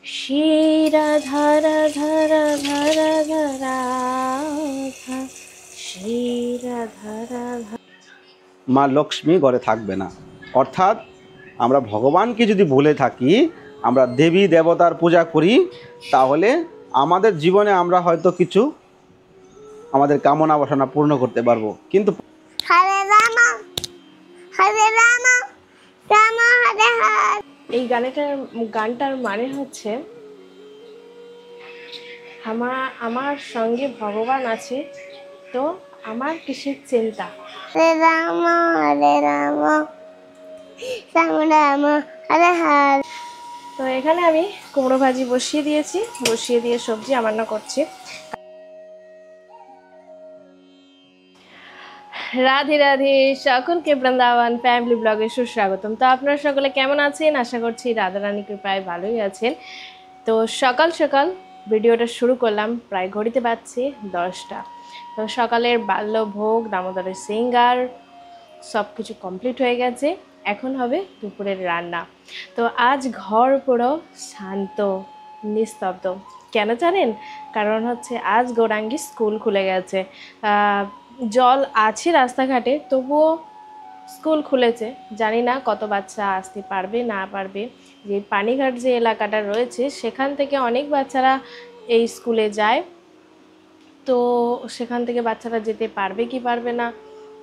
श्री राधा राधा राधा राधा राधा श्री राधा राधा। মা লক্ষ্মী ঘরে থাকবে না। অর্থাৎ আমরা ভগবানকে যদি ভুলে থাকি, আমরা দেবী দেবতার পূজা করি, তাহলে আমাদের জীবনে আমরা হয়তো কিছু আমাদের কামনা বাসনা পূর্ণ করতে পারবো। কিন্তু হরে রাম হরে রাম রাম হরে হরে। এই গানটার মানে হচ্ছে আমার সঙ্গে ভগবান আছে, তো আমার কিসের চিন্তা। হরে রাম রাম রাম হরে হরে। তো এখানে আমি কুমড়ো ভাজি বসিয়ে দিয়েছি, বসিয়ে দিয়ে সবজি রান্না করছি। রাধে রাধে, সকলকে বৃন্দাবন ফ্যামিলি ব্লগে সুস্বাগতম। তো আপনারা সকলে কেমন আছেন? আশা করছি রাধারানী কৃপায় ভালোই আছেন। তো সকাল সকাল ভিডিওটা শুরু করলাম, প্রায় ঘড়িতে বাজছে 10টা। তো সকালের বাল্যভোগ, দামোদরের সিঙ্গার সব কিছু কমপ্লিট হয়ে গেছে। এখন হবে দুপুরের রান্না। তো আজ ঘর পুরো শান্ত নিস্তব্ধ। কেন জানেন? কারণ হচ্ছে আজ গৌরাঙ্গী স্কুল খুলে গেছে। জল আছে রাস্তাঘাটে, তবুও স্কুল খুলেছে। জানি না কত বাচ্চা আসতে পারবে না পারবে। যে পানিঘাট যে এলাকাটা রয়েছে, সেখান থেকে অনেক বাচ্চারা এই স্কুলে যায়। তো সেখান থেকে বাচ্চারা যেতে পারবে কি পারবে না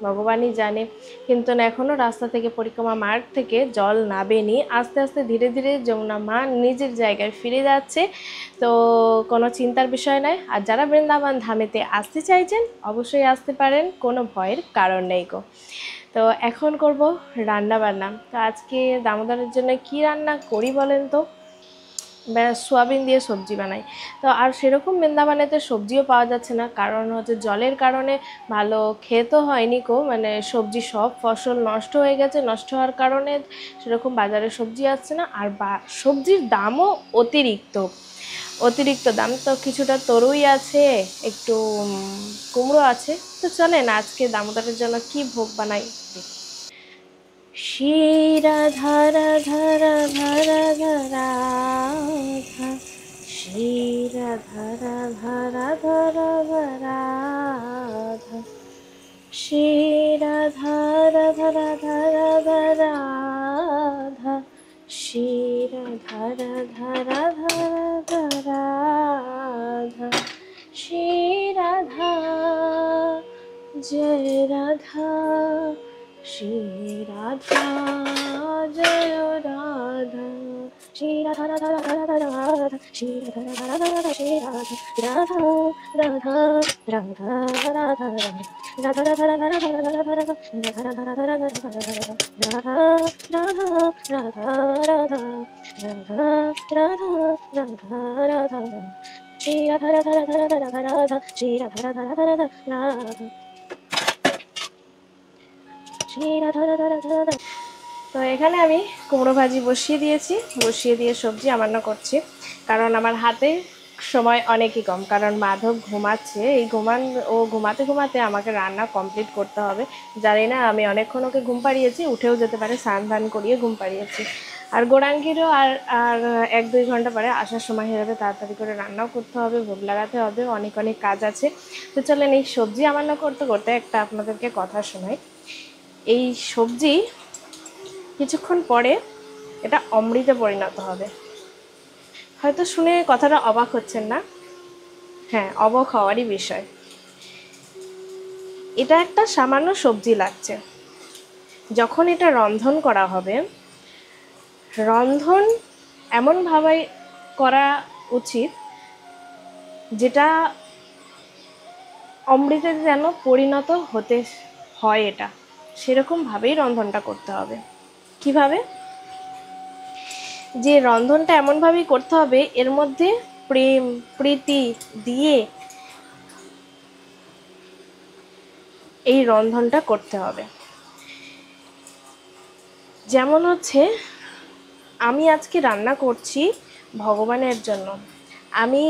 ভগবানই জানে। কিন্তু এখনও রাস্তা থেকে, পরিক্রমা মার্গ থেকে জল নামেনি। আস্তে আস্তে ধীরে ধীরে যমুনা মা নিজের জায়গায় ফিরে যাচ্ছে। তো কোনো চিন্তার বিষয় নয়। আর যারা বৃন্দাবন ধামেতে আসতে চাইছেন অবশ্যই আসতে পারেন, কোনো ভয়ের কারণ নেই গো। তো এখন করব রান্না বান্না। তো আজকে দামোদরের জন্য কি রান্না করি বলেন তো? সোয়াবিন দিয়ে সবজি বানাই। তো আর সেরকম বৃন্দাবনেতে সবজিও পাওয়া যাচ্ছে না, কারণ হচ্ছে জলের কারণে ভালো খেতে হয়নি কো, মানে সবজি সব ফসল নষ্ট হয়ে গেছে। নষ্ট হওয়ার কারণে সেরকম বাজারে সবজি আসছে না। আর সবজির দামও অতিরিক্ত দাম। তো কিছুটা তরুই আছে, একটু কুমড়ো আছে। তো চলেন আজকে দামোদরের জন্য কি ভোগ বানাই। শ্রী রাধা রাধা রাধা রাধা রাধা শ্রী রাধা রাধা রাধা রাধা রাধা শ্রী রাধা রাধা রাধা রাধা রাধা শ্রী রাধা রাধা রাধা রাধা রাধা শ্রী রাধা জয় রাধা শ্রী রাধা জয় রাধা শ্রী রাধা রাধা রাধা রাধা শ্রী রাধা রাধা রাধা শ্রী রাধা রাধা রাধা রাধা রাধা রাধা রাধা রাধা রাধা রাধা রাধা রাধা রাধা শ্রী রাধা রাধা রাধা রাধা রাধা শ্রী রাধা রাধা রাধা রাধা রাধা। তো এখানে আমি কুমড়ো ভাজি বসিয়ে দিয়েছি, বসিয়ে দিয়ে সবজি রান্না করছি। কারণ আমার হাতে সময় অনেকই কম, কারণ মাধব ঘুমাচ্ছে। ঘুমাতে ঘুমাতে আমাকে রান্না কমপ্লিট করতে হবে। জানি না, আমি অনেকক্ষণ ওকে ঘুম পাড়িয়েছি, উঠেও যেতে পারে, স্নান ধান করিয়ে ঘুম পাড়িয়েছি। আর গৌরাঙ্গীরও আর 1-2 ঘন্টা পরে আসার সময় হয়ে যাবে। তাড়াতাড়ি করে রান্নাও করতে হবে, ভোগ লাগাতে হবে, অনেক অনেক কাজ আছে। তো চলেন এই সবজি রান্না করতে করতে একটা আপনাদেরকে কথা শোনাই। এই সবজি কিছুক্ষণ পরে এটা অমৃতে পরিণত হবে। হয়তো শুনে কথাটা অবাক হচ্ছেন না? হ্যাঁ, অবাক হওয়ারই বিষয়। এটা একটা সামান্য সবজি লাগছে। যখন এটা রন্ধন করা হবে, রন্ধন এমনভাবে করা উচিত যেটা অমৃতে যেন পরিণত হতে হয়, এটা সেরকমভাবেই রন্ধনটা করতে হবে। কিভাবে? যে রন্ধনটা এমনভাবেই করতে হবে, এর মধ্যে প্রেম প্রীতি দিয়ে এই রন্ধনটা করতে হবে। যেমন হচ্ছে, আমি আজকে রান্না করছি ভগবানের জন্য। আমি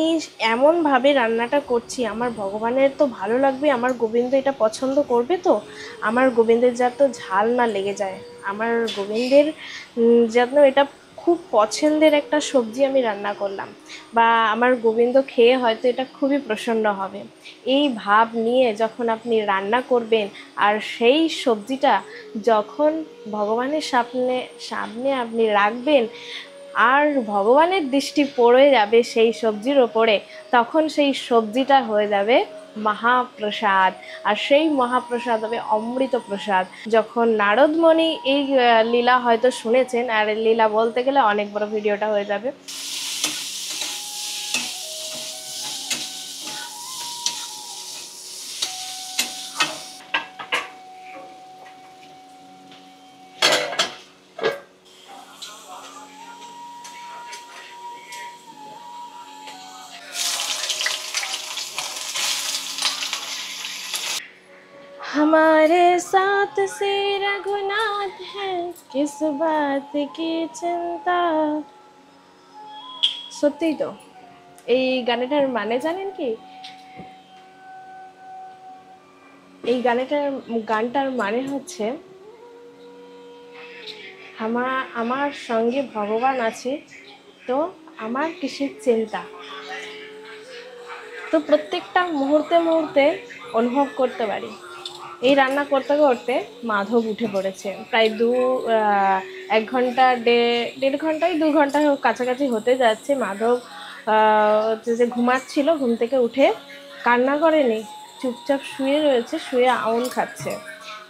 এমনভাবে রান্নাটা করছি, আমার ভগবানের তো ভালো লাগবে, আমার গোবিন্দ এটা পছন্দ করবে। তো আমার গোবিন্দের যাতে ঝাল না লেগে যায়, আমার গোবিন্দের যেন এটা খুব পছন্দের একটা সবজি আমি রান্না করলাম, বা আমার গোবিন্দ খেয়ে হয়তো এটা খুবই প্রসন্ন হবে। এই ভাব নিয়ে যখন আপনি রান্না করবেন আর সেই সবজিটা যখন ভগবানের সামনে সামনে আপনি রাখবেন আর ভগবানের দৃষ্টি পড়ে যাবে সেই সবজির ওপরে, তখন সেই সবজিটা হয়ে যাবে মহাপ্রসাদ। আর সেই মহাপ্রসাদ হবে অমৃত প্রসাদ। যখন নারদমণি এই লীলা হয়তো শুনেছেন, আর লীলা বলতে গেলে অনেক বড় ভিডিওটা হয়ে যাবে। हमारे साथ से रघुनाथ है, किस बात की चिंता। সত্যিই তো, এই গানটার মানে জানেন কি? এই গানটার মানে হচ্ছে আমার সঙ্গে ভগবান আছে, তো আমার কিসের চিন্তা। তো প্রত্যেকটা মুহূর্তে মুহূর্তে অনুভব করতে পারি। এই রান্না করতে করতে মাধব উঠে পড়েছে, প্রায় 1 ঘন্টা 1.5 ঘন্টায় 2 ঘন্টা কাছাকাছি হতে যাচ্ছে। মাধব যে ঘুমাচ্ছিল, ঘুম থেকে উঠে কান্না করেনি, চুপচাপ শুয়ে রয়েছে, শুয়ে আউল খাচ্ছে।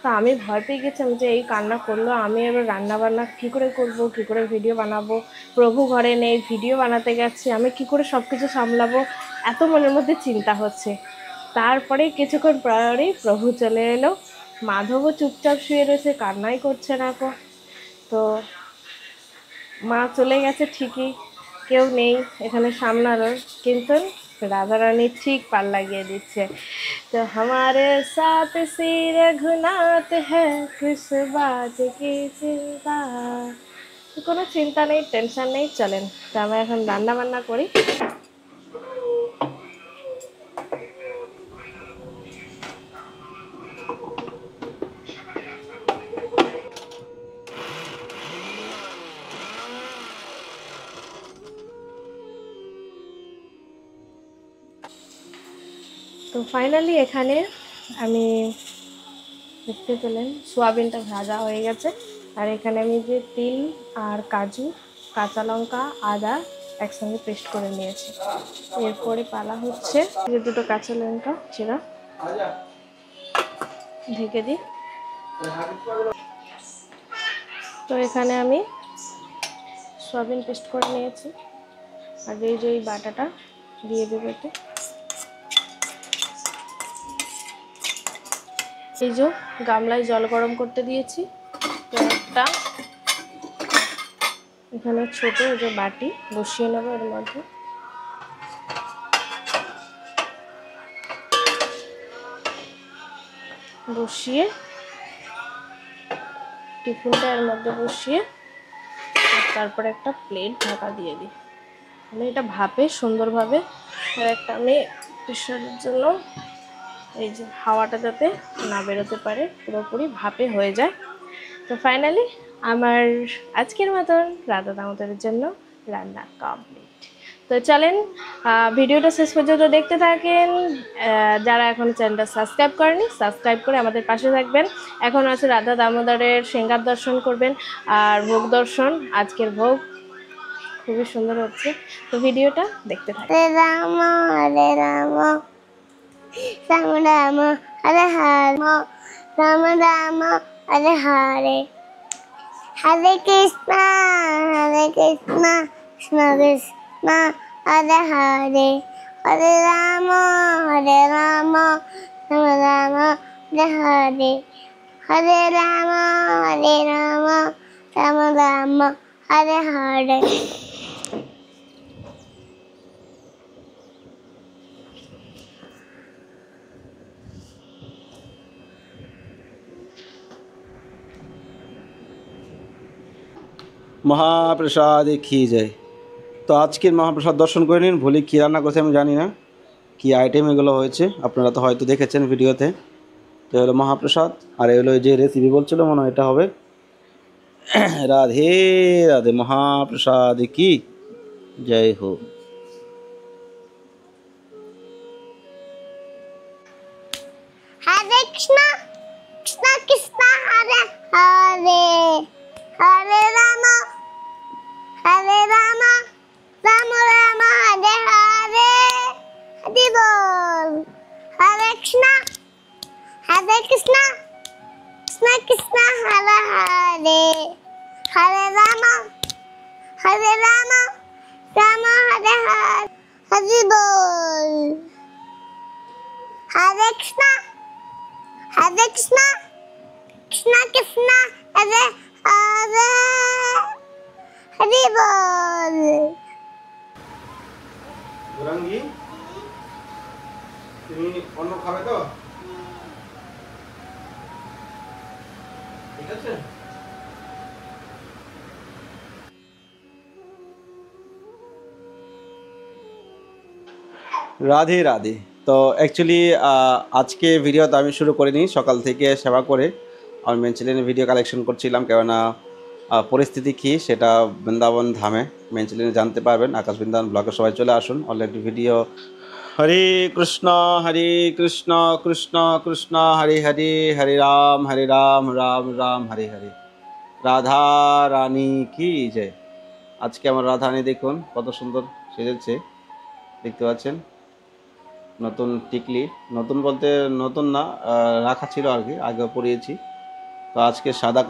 তো আমি ভয় পেয়ে গেছিলাম যে এই কান্না করলো, আমি এবার রান্না বান্না কী করে করব, কী করে ভিডিও বানাবো। প্রভু ঘরে নেই, ভিডিও বানাতে গেছে, আমি কি করে সব কিছু সামলাবো, এত মনের মধ্যে চিন্তা হচ্ছে। তারপরে কিছুক্ষণ পরেই প্রভু চলে এলো। মাধবও চুপচাপ শুয়ে রয়েছে, কান্নাই করছে না কো। তো মা চলে গেছে ঠিকই, কেউ নেই এখানে সামলানোর, কিন্তু রাধারানী ঠিক পাল লাগিয়ে দিচ্ছে। তো हमारे साथ श्री रघुनाथ है, किस बात की चिंता। কোনো চিন্তা নেই, টেনশন নেই, চলেন। তো আমরা এখন রান্না বান্না করি। তো ফাইনালি এখানে আমি দেখতে পেলেন সোয়াবিনটা ভাজা হয়ে গেছে। আর এখানে আমি যে তিল আর কাজু, কাঁচা লঙ্কা, আদা একসঙ্গে পেস্ট করে নিয়েছি। এরপরে পালা হচ্ছে যে 2টো কাঁচা লঙ্কা চিরা ঢেকে দিই। তো এখানে আমি সোয়াবিন পেস্ট করে নিয়েছি, আর এই যে এই বাটাটা দিয়ে দেবো এতে। এই যে গামলায় জল গরম করতে দিয়েছি, তো একটা এখানে ছোট যে বাটি বসিয়ে নেবো, এর মধ্যে বসিয়ে টিফিনটা এর মধ্যে বসিয়ে তারপরে একটা প্লেট ঢাকা দিয়ে দিই। তাহলে এটা ভাপে সুন্দরভাবে। আর একটা আমি প্রেশারের জন্য এই যে হাওয়াটা যাতে না বেরোতে পারে, পুরোপুরি ভাপে হয়ে যায়। তো ফাইনালি আমার আজকের মতন রাধা দামোদরের জন্য রান্না কমপ্লিট। তো চলেন ভিডিওটা শেষ পর্যন্ত দেখতে থাকেন। যারা এখন চ্যানেলটা সাবস্ক্রাইব করেনি, সাবস্ক্রাইব করে আমাদের পাশে থাকবেন। এখন আছে রাধা দামোদরের সিঙ্গার দর্শন করবেন আর ভোগ দর্শন। আজকের ভোগ খুবই সুন্দর হচ্ছে, তো ভিডিওটা দেখতে থাকেন। হরে রাম হরে রাম, রাম রাম হরে হরে, রাম রাম হরে হরে, হরে কৃষ্ণ কৃষ্ণ কৃষ্ণ হরে হরে, হরে রাম রাম রাম হরে হরে, হরে রাম রাম রাম হরে হরে। মহাপ্রসাদ খেয়ে যায়। তো আজকের মহাপ্রসাদ দর্শন করে নিন। ভুলে কী রান্না করছে আমি জানি না, কী আইটেম এগুলো হয়েছে আপনারা তো হয়তো দেখেছেন ভিডিওতে। তো হলো মহাপ্রসাদ, আর এগুলো যে রেসিপি বলছিল মনে হয় এটা হবে राधे राधे महाप्रसाद की जय हो। हरे कृष्णा कृष्णा कृष्णा हरे हरे हरे राम राम राम हरे हरे हरि बोल। हरे कृष्णा कृष्णा कृष्णा कृष्णा हरे हरे हरे राम राम हरे हरे हरि बोल। हरे कृष्णा कृष्णा कृष्णा हरे हरे हरि बोल। গৌরাঙ্গী তুমি অন্য খাবে তো? ঠিক আছে। রাধে রাধে। তো অ্যাকচুয়ালি আজকে ভিডিওটা আমি শুরু করিনি, সকাল থেকে সেবা করে আমি মেন চ্যানেলে ভিডিও কালেকশন করছিলাম, কেননা পরিস্থিতি কী সেটা বৃন্দাবন ধামে মেন চ্যানেলে জানতে পারবেন। আকাশ বৃন্দাবন ব্লগে সবাই চলে আসুন, অলরেডি ভিডিও। হরে কৃষ্ণ কৃষ্ণ কৃষ্ণ হরে হরে, হরে রাম রাম রাম হরে হরে। রাধা রানী কি জয়। আজকে আমার রাধা রানী দেখুন কত সুন্দর সেজেছে, দেখতে পাচ্ছেন। নতুন টিকলি, নতুন বলতে নতুন না, রাখা ছিল আর কি, আগে পরিয়েছি। তো আজকে সাদা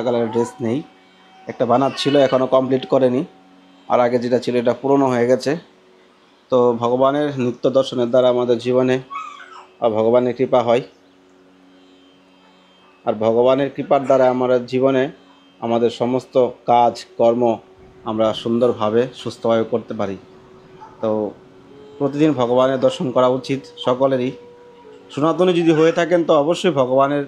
কালারের ড্রেস নেই, একটা বানাচ্ছিল এখনও কমপ্লিট করেনি, আর আগে যেটা ছিল এটা পুরনো হয়ে গেছে। তো ভগবানের নিত্য দর্শনের দ্বারা আমাদের জীবনে ভগবানের কৃপা হয়, আর ভগবানের কৃপার দ্বারা আমাদের জীবনে আমাদের সমস্ত কাজ কর্ম আমরা সুন্দরভাবে সুস্থভাবে করতে পারি। তো প্রতিদিন ভগবানের দর্শন করা উচিত সকলেরই। সনাতনী যদি হয়ে থাকেন তো অবশ্যই ভগবানের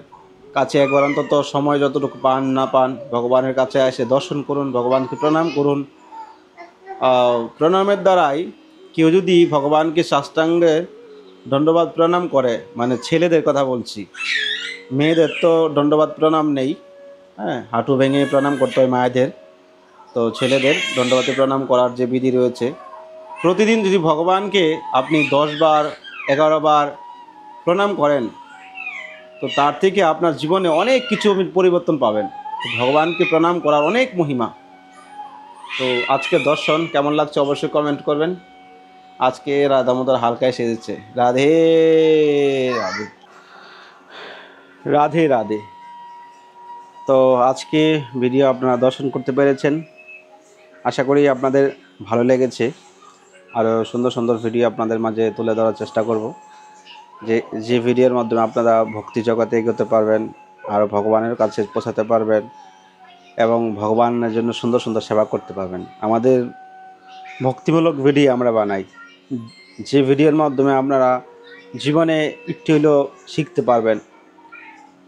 কাছে একবার অন্তত সময় যতটুকু পান না পান ভগবানের কাছে এসে দর্শন করুন, ভগবানকে প্রণাম করুন। প্রণামের দ্বারাই কেউ যদি ভগবানকে সাষ্টাঙ্গে দণ্ডবাদ প্রণাম করে, মানে ছেলেদের কথা বলছি, মেয়েদের তো দণ্ডবাদ প্রণাম নেই, হ্যাঁ, হাঁটু ভেঙে প্রণাম করতে হয় মায়েদের। তো ছেলেদের দণ্ডবাদে প্রণাম করার যে বিধি রয়েছে, প্রতিদিন যদি ভগবানকে আপনি 10 বার 11 বার প্রণাম করেন তো তার থেকে আপনার জীবনে অনেক কিছু পরিবর্তন পাবেন। ভগবানকে প্রণাম করার অনেক মহিমা। তো আজকের দর্শন কেমন লাগছে অবশ্যই কমেন্ট করবেন। আজকে দামোদর হালকায় সেজেছে। রাধে রাধে রাধে রাধে। তো আজকে ভিডিও আপনারা দর্শন করতে পেরেছেন, আশা করি আপনাদের ভালো লেগেছে। আরও সুন্দর সুন্দর ভিডিও আপনাদের মাঝে তুলে ধরার চেষ্টা করব, যে ভিডিওর মাধ্যমে আপনারা ভক্তি জগতে এগোতে পারবেন, আরও ভগবানের কাছে পৌঁছাতে পারবেন এবং ভগবানের জন্য সুন্দর সুন্দর সেবা করতে পারবেন। আমাদের ভক্তিমূলক ভিডিও আমরা বানাই, যে ভিডিওর মাধ্যমে আপনারা জীবনে একটু হলেও শিখতে পারবেন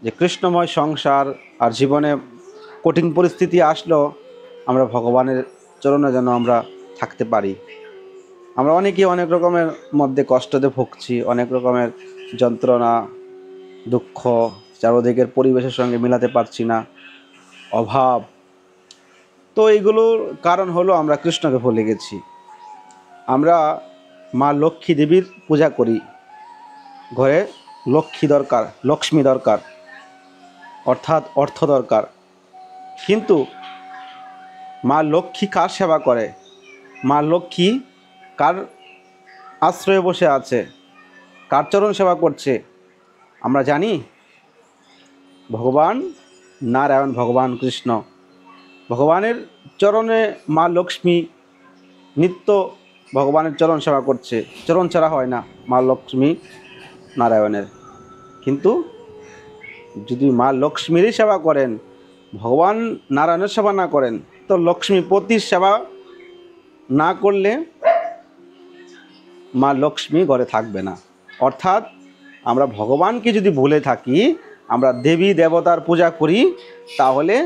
যে কৃষ্ণময় সংসার, আর জীবনে কঠিন পরিস্থিতি আসলেও আমরা ভগবানের চরণে যেন আমরা থাকতে পারি। আমরা অনেকেই অনেক রকমের মধ্যে কষ্টতে ভুগছি, অনেক রকমের যন্ত্রণা দুঃখ, চারদিকের পরিবেশের সঙ্গে মিলাতে পারছি না, অভাব। তো এইগুলোর কারণ হলো আমরা কৃষ্ণকে ভুলে গেছি। আমরা মা লক্ষ্মী দেবীর পূজা করি, ঘরে লক্ষ্মী দরকার, লক্ষ্মী দরকার, অর্থাৎ অর্থ দরকার। কিন্তু মা লক্ষ্মী কার সেবা করে? মা লক্ষ্মী কার আশ্রয়ে বসে আছে, কার চরণ সেবা করছে আমরা জানি? ভগবান নারায়ণ, ভগবান কৃষ্ণ, ভগবানের চরণে মা লক্ষ্মী নিত্য ভগবানের চরণ সেবা করছে। চরণ ছাড়া হয় না মা লক্ষ্মী নারায়ণের। কিন্তু যদি মা লক্ষ্মীরই সেবা করেন, ভগবান নারায়ণের সেবা না করেন, তো লক্ষ্মীপতির সেবা না করলে মা লক্ষ্মী ঘরে থাকবে না। অর্থাৎ আমরা ভগবানকে যদি ভুলে থাকি, আমরা দেবী দেবতার পূজা করি, তাহলে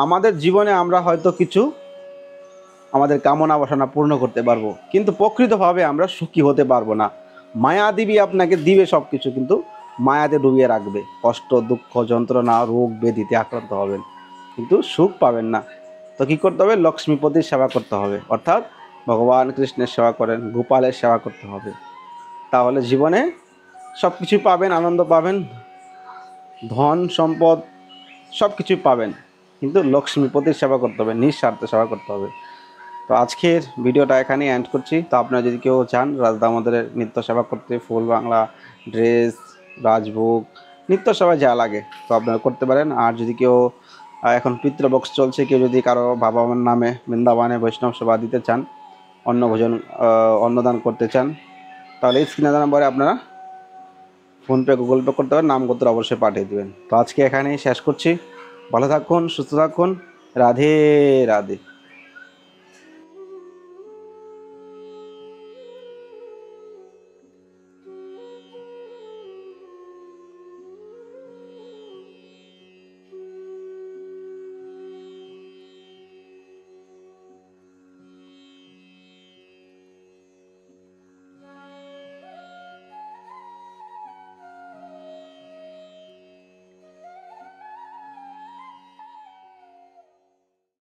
আমাদের জীবনে আমরা হয়তো কিছু আমাদের কামনা বাসনা পূর্ণ করতে পারবো, কিন্তু প্রকৃতভাবে আমরা সুখী হতে পারবো না। মায়া দেবী আপনাকে দিবে সব কিছু, কিন্তু মায়াতে ডুবিয়ে রাখবে, কষ্ট দুঃখ যন্ত্রণা রোগ ব্যাধিতে আক্রান্ত হবেন। কিন্তু সুখ পাবেন না। তো কী করতে হবে? লক্ষ্মীপতির সেবা করতে হবে, অর্থাৎ ভগবান কৃষ্ণের সেবা করেন, গোপালের সেবা করতে হবে। তাহলে জীবনে সব কিছুই পাবেন, আনন্দ পাবেন, ধন সম্পদ সব কিছুই পাবেন, কিন্তু লক্ষ্মীপতির সেবা করতে হবে, নিঃস্বার্থে সেবা করতে হবে। তো আজকের ভিডিওটা এখানে এন্ড করছি। তো আপনারা যদি কেউ চান রাধা দামোদরের নিত্য সেবা করতে, ফুল বাংলা, ড্রেস, রাজভোগ, নিত্য সেবা যা লাগে তো আপনারা করতে পারেন। আর যদি কেউ এখন পিতৃপক্ষ চলছে, কেউ যদি কারো বাবা মার নামে বৃন্দাবনে বৈষ্ণব সেবা দিতে চান, অন্নভোজন অন্নদান করতে চান, তাহলে এই স্ক্রিনে দেওয়া নম্বরে আপনারা ফোনপে, গুগল পে করতে পারেন, নামগোত্র অবশ্যই পাঠিয়ে দেবেন। তো আজকে এখানেই শেষ করছি। ভালো থাকুন, সুস্থ থাকুন। রাধে রাধে।